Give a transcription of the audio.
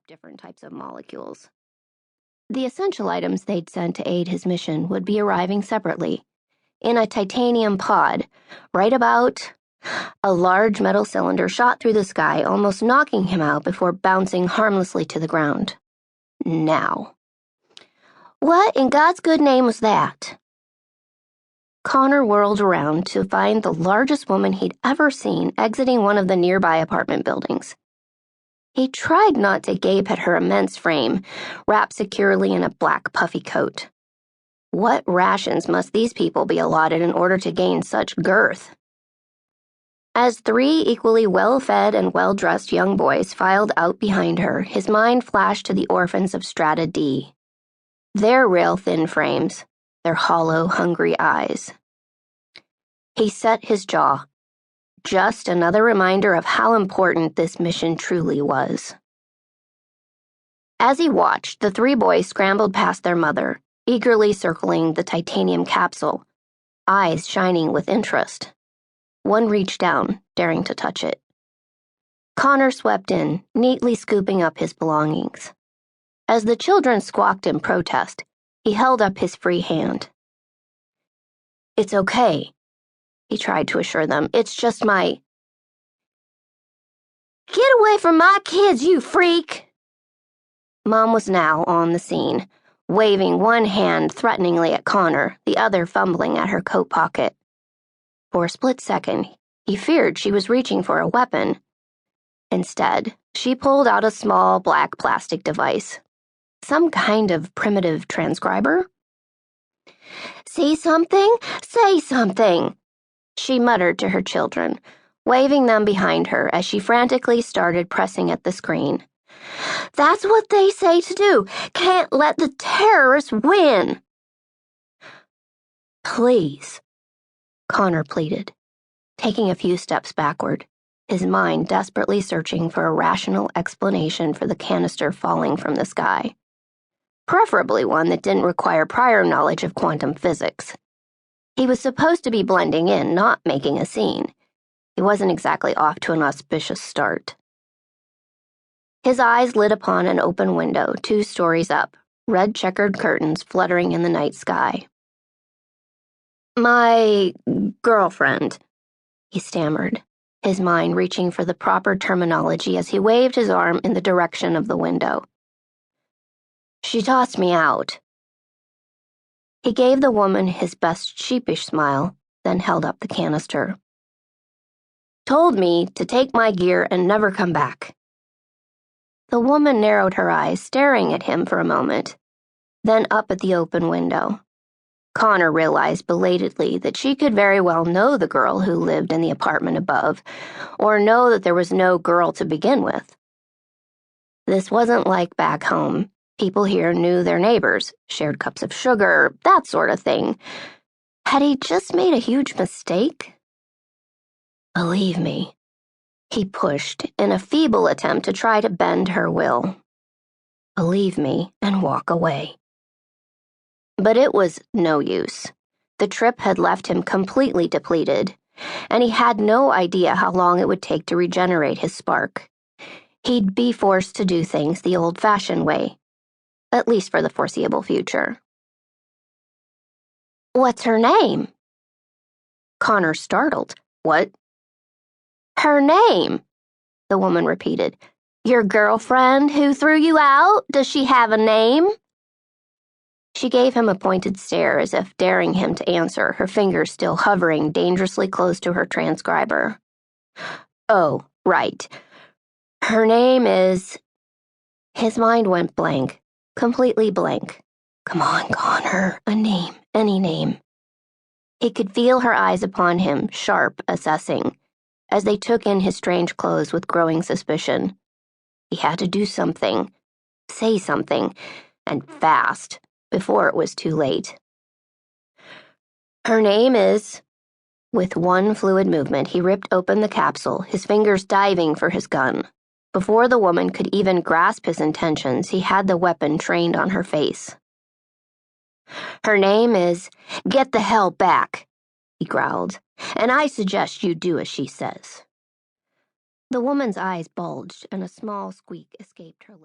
up different types of molecules. The essential items they'd sent to aid his mission would be arriving separately, in a titanium pod, right about. A large metal cylinder shot through the sky, almost knocking him out before bouncing harmlessly to the ground. Now. What in God's good name was that? Connor whirled around to find the largest woman he'd ever seen exiting one of the nearby apartment buildings. He tried not to gape at her immense frame, wrapped securely in a black puffy coat. What rations must these people be allotted in order to gain such girth? As three equally well-fed and well-dressed young boys filed out behind her, his mind flashed to the orphans of Strata D. Their rail-thin frames, their hollow, hungry eyes. He set his jaw. Just another reminder of how important this mission truly was. As he watched, the three boys scrambled past their mother, eagerly circling the titanium capsule, eyes shining with interest. One reached down, daring to touch it. Connor swept in, neatly scooping up his belongings. As the children squawked in protest, he held up his free hand. "It's okay," he tried to assure them. "It's just my—" "Get away from my kids, you freak!" Mom was now on the scene, waving one hand threateningly at Connor, the other fumbling at her coat pocket. For a split second, he feared she was reaching for a weapon. Instead, she pulled out a small black plastic device. Some kind of primitive transcriber? "See something? Say something!" she muttered to her children, waving them behind her as she frantically started pressing at the screen. "That's what they say to do. Can't let the terrorists win." "Please," Connor pleaded, taking a few steps backward, his mind desperately searching for a rational explanation for the canister falling from the sky. Preferably one that didn't require prior knowledge of quantum physics. He was supposed to be blending in, not making a scene. He wasn't exactly off to an auspicious start. His eyes lit upon an open window 2 stories up, red checkered curtains fluttering in the night sky. "My girlfriend," he stammered, his mind reaching for the proper terminology as he waved his arm in the direction of the window. "She tossed me out." He gave the woman his best sheepish smile, then held up the canister. "Told me to take my gear and never come back." The woman narrowed her eyes, staring at him for a moment, then up at the open window. Connor realized belatedly that she could very well know the girl who lived in the apartment above, or know that there was no girl to begin with. This wasn't like back home. People here knew their neighbors, shared cups of sugar, that sort of thing. Had he just made a huge mistake? "Believe me," he pushed in a feeble attempt to try to bend her will. "Believe me and walk away." But it was no use. The trip had left him completely depleted, and he had no idea how long it would take to regenerate his spark. He'd be forced to do things the old-fashioned way, at least for the foreseeable future. "What's her name?" Connor startled. "What?" "Her name," the woman repeated. "Your girlfriend who threw you out, does she have a name?" She gave him a pointed stare as if daring him to answer, her fingers still hovering dangerously close to her transcriber. "Oh, right. Her name is—" His mind went blank, completely blank. Come on, Connor, a name, any name. He could feel her eyes upon him, sharp, assessing, as they took in his strange clothes with growing suspicion. He had to do something, say something, and fast, before it was too late. "Her name is—" With one fluid movement, he ripped open the capsule, his fingers diving for his gun. Before the woman could even grasp his intentions, he had the weapon trained on her face. "Her name is— Get the hell back," he growled, "and I suggest you do as she says." The woman's eyes bulged, and a small squeak escaped her lips.